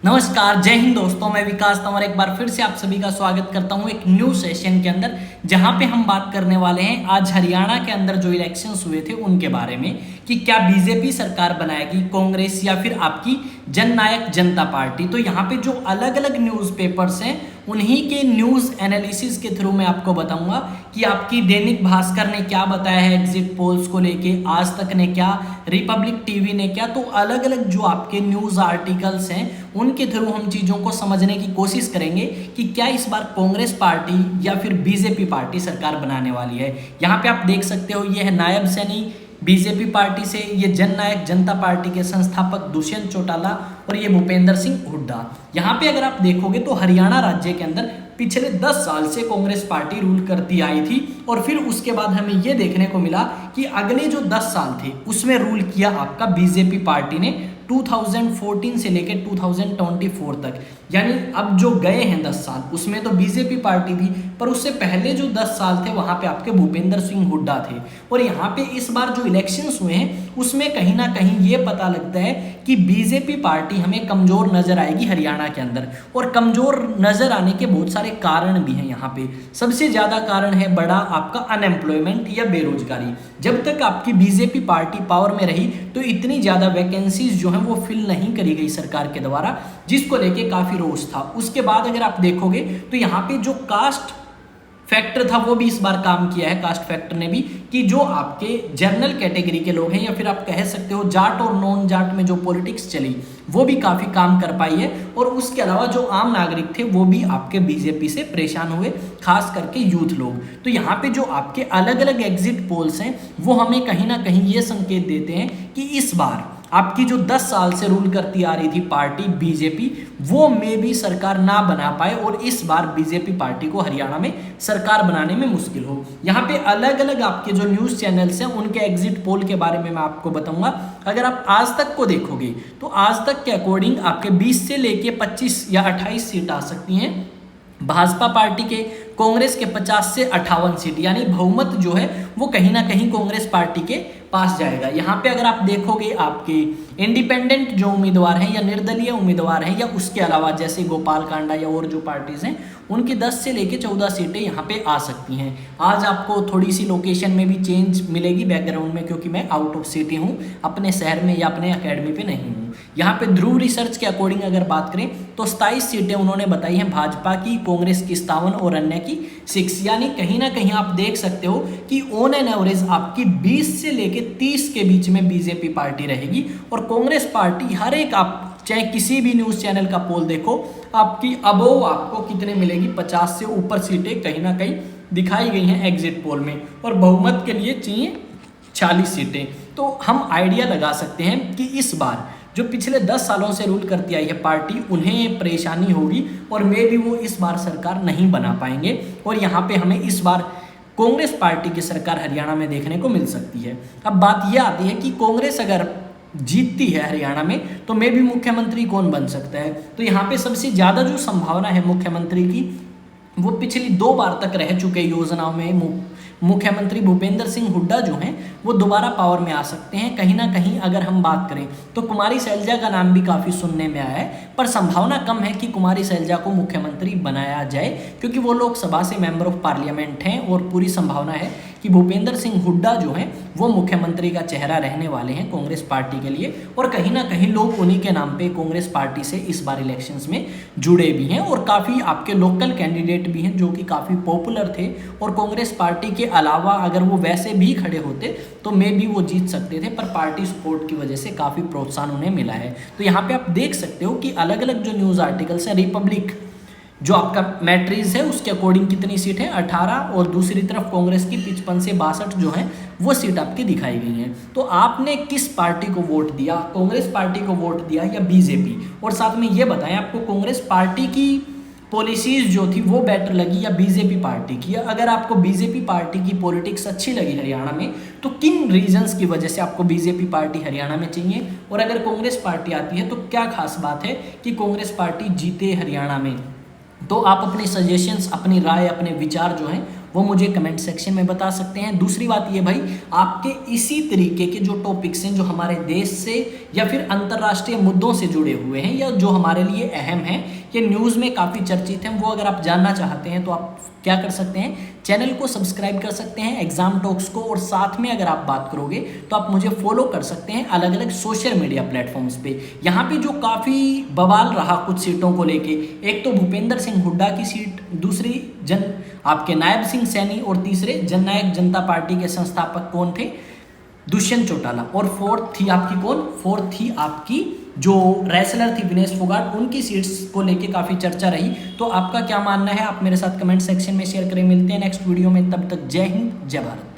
नमस्कार, जय हिंद दोस्तों। मैं विकास तंवर एक बार फिर से आप सभी का स्वागत करता हूं एक न्यू सेशन के अंदर, जहां पे हम बात करने वाले हैं आज हरियाणा के अंदर जो इलेक्शंस हुए थे उनके बारे में कि क्या बीजेपी सरकार बनाएगी, कांग्रेस या फिर आपकी जननायक जनता पार्टी। तो यहाँ पे जो अलग अलग न्यूज़पेपर्स हैं उन्हीं के न्यूज़ एनालिसिस के थ्रू मैं आपको बताऊंगा कि आपकी दैनिक भास्कर ने क्या बताया है एग्जिट पोल्स को लेके, आज तक ने क्या, रिपब्लिक टीवी ने क्या। तो अलग अलग जो आपके न्यूज़ आर्टिकल्स हैं उनके थ्रू हम चीज़ों को समझने की कोशिश करेंगे कि क्या इस बार कांग्रेस पार्टी या फिर बीजेपी पार्टी सरकार बनाने वाली है। यहाँ पे आप देख सकते हो ये है नायब सैनी बीजेपी पार्टी से, ये जननायक जनता पार्टी के संस्थापक दुष्यंत चौटाला और ये भूपेंद्र सिंह हुड्डा। यहाँ पे अगर आप देखोगे तो हरियाणा राज्य के अंदर पिछले 10 साल से कांग्रेस पार्टी रूल करती आई थी और फिर उसके बाद हमें यह देखने को मिला कि अगले जो 10 साल थे उसमें रूल किया आपका बीजेपी पार्टी ने 2014 से लेकर 2024 तक। यानी अब जो गए हैं 10 साल उसमें तो बीजेपी पार्टी थी, पर उससे पहले जो 10 साल थे वहां पे आपके भूपेंद्र सिंह हुड्डा थे। और यहाँ पे इस बार जो इलेक्शंस हुए हैं उसमें कहीं ना कहीं ये पता लगता है कि बीजेपी पार्टी हमें कमजोर नजर आएगी हरियाणा के अंदर। और कमजोर नजर आने के बहुत सारे कारण भी हैं। यहाँ पे सबसे ज्यादा कारण है बड़ा आपका अनएम्प्लॉयमेंट या बेरोजगारी। जब तक आपकी बीजेपी पार्टी पावर में रही तो इतनी ज्यादा वैकेंसीज जो है वो फिल नहीं करी गई सरकार के द्वारा, जिसको लेके काफी रोष था। उसके बाद अगर आप देखोगे तो यहाँ पे जो कास्ट फैक्टर था वो भी इस बार काम किया है, कास्ट फैक्टर ने भी, कि जो आपके जनरल कैटेगरी के लोग हैं या फिर आप कह सकते हो जाट और नॉन जाट में जो पॉलिटिक्स चली वो भी काफी काम कर पाई है। और उसके अलावा जो आम नागरिक थे वो भी आपके बीजेपी से परेशान हुए, खास करके यूथ लोग। तो यहाँ पे जो आपके अलग अलग एग्जिट पोल्स हैं वो हमें कहीं ना कहीं ये संकेत देते हैं कि इस बार आपकी जो 10 साल से रूल करती आ रही थी पार्टी बीजेपी, वो में भी सरकार ना बना पाए और इस बार बीजेपी पार्टी को हरियाणा में सरकार बनाने में मुश्किल हो। यहाँ पे अलग अलग आपके जो न्यूज़ चैनल्स हैं उनके एग्जिट पोल के बारे में मैं आपको बताऊंगा। अगर आप आज तक को देखोगे तो आज तक के अकॉर्डिंग आपके 20 से लेके 25 या 28 सीट आ सकती हैं भाजपा पार्टी के, कांग्रेस के 50 से 58 सीट, यानी बहुमत जो है वो कहीं ना कहीं कांग्रेस पार्टी के पास जाएगा। यहाँ पे अगर आप देखोगे आपके इंडिपेंडेंट जो उम्मीदवार हैं या निर्दलीय उम्मीदवार हैं या उसके अलावा जैसे गोपाल कांडा या और जो पार्टीज हैं उनकी 10 से लेके 14 सीटें यहाँ पे आ सकती हैं। आज आपको थोड़ी सी लोकेशन में भी चेंज मिलेगी बैकग्राउंड में, क्योंकि मैं आउट ऑफ सिटी हूँ, अपने शहर में या अपने अकेडमी पे नहीं हूँ। यहाँ पे ध्रुव रिसर्च के अकॉर्डिंग अगर बात करें तो 27 सीटें उन्होंने बताई हैं भाजपा की, कांग्रेस की 57 और अन्य की 6। यानी कहीं ना कहीं आप देख सकते हो कि ऑन एन एवरेज आपकी 20 से लेके 30 के बीच में बीजेपी पार्टी रहेगी। और कांग्रेस पार्टी हर एक, आप चाहे किसी भी न्यूज़ चैनल का पोल देखो, आपकी अबोव आपको कितने मिलेगी, 50 से ऊपर सीटें कहीं ना कहीं दिखाई गई हैं एग्जिट पोल में। और बहुमत के लिए चाहिए 40 सीटें। तो हम आइडिया लगा सकते हैं कि इस बार जो पिछले 10 सालों से रूल करती आई है पार्टी, उन्हें परेशानी होगी और मे भी वो इस बार सरकार नहीं बना पाएंगे। और यहाँ पे हमें इस बार कांग्रेस पार्टी की सरकार हरियाणा में देखने को मिल सकती है। अब बात यह आती है कि कांग्रेस अगर जीतती है हरियाणा में तो मे भी मुख्यमंत्री कौन बन सकता है। तो यहाँ पे सबसे ज़्यादा जो संभावना है मुख्यमंत्री की वो पिछली 2 बार तक रह चुके योजनाओं में मुख्यमंत्री भूपेंद्र सिंह हुड्डा जो हैं वो दोबारा पावर में आ सकते हैं। कहीं ना कहीं अगर हम बात करें तो कुमारी शैलजा का नाम भी काफ़ी सुनने में आया है, पर संभावना कम है कि कुमारी शैलजा को मुख्यमंत्री बनाया जाए, क्योंकि वो लोकसभा से मेंबर ऑफ पार्लियामेंट हैं। और पूरी संभावना है कि भूपेंद्र सिंह हुड्डा जो हैं वो मुख्यमंत्री का चेहरा रहने वाले हैं कांग्रेस पार्टी के लिए। और कहीं ना कहीं लोग उन्हीं के नाम पे कांग्रेस पार्टी से इस बार इलेक्शंस में जुड़े भी हैं और काफ़ी आपके लोकल कैंडिडेट भी हैं जो कि काफ़ी पॉपुलर थे। और कांग्रेस पार्टी के अलावा अगर वो वैसे भी खड़े होते तो मे भी वो जीत सकते थे, पर पार्टी सपोर्ट की वजह से काफ़ी प्रोत्साहन उन्हें मिला है। तो यहाँ पे आप देख सकते हो कि अलग अलग जो न्यूज़ आर्टिकल्स हैं, रिपब्लिक जो आपका मैट्रिक्स है उसके अकॉर्डिंग कितनी सीट है 18, और दूसरी तरफ कांग्रेस की 55 से 62 जो है वो सीट आपकी दिखाई गई हैं। तो आपने किस पार्टी को वोट दिया, कांग्रेस पार्टी को वोट दिया या बीजेपी? और साथ में ये बताएं आपको कांग्रेस पार्टी की पॉलिसीज जो थी वो बेटर लगी या बीजेपी पार्टी की। अगर आपको बीजेपी पार्टी की पॉलिटिक्स अच्छी लगी हरियाणा में तो किन रीजंस की वजह से आपको बीजेपी पार्टी हरियाणा में चाहिए? और अगर कांग्रेस पार्टी आती है तो क्या खास बात है कि कांग्रेस पार्टी जीते हरियाणा में? तो आप अपने सजेशंस, अपनी राय, अपने विचार जो हैं वो मुझे कमेंट सेक्शन में बता सकते हैं। दूसरी बात ये भाई, आपके इसी तरीके के जो टॉपिक्स हैं जो हमारे देश से या फिर अंतर्राष्ट्रीय मुद्दों से जुड़े हुए हैं या जो हमारे लिए अहम हैं, ये न्यूज़ में काफ़ी चर्चित हैं, वो अगर आप जानना चाहते हैं तो आप क्या कर सकते हैं, चैनल को सब्सक्राइब कर सकते हैं एग्जाम टॉक्स को, और साथ में अगर आप बात करोगे तो आप मुझे फॉलो कर सकते हैं अलग अलग सोशल मीडिया प्लेटफॉर्म्स पे। यहाँ पे जो काफ़ी बवाल रहा कुछ सीटों को लेके, एक तो भूपेंद्र सिंह हुड्डा की सीट, दूसरी आपके नायब सिंह सैनी, और तीसरे जननायक जनता पार्टी के संस्थापक कौन थे, दुष्यंत चौटाला, और फोर्थ थी आपकी जो रेसलर थी विनेश फोगाट, उनकी सीट्स को लेके काफ़ी चर्चा रही। तो आपका क्या मानना है, आप मेरे साथ कमेंट सेक्शन में शेयर करें। मिलते हैं नेक्स्ट वीडियो में, तब तक जय हिंद जय भारत।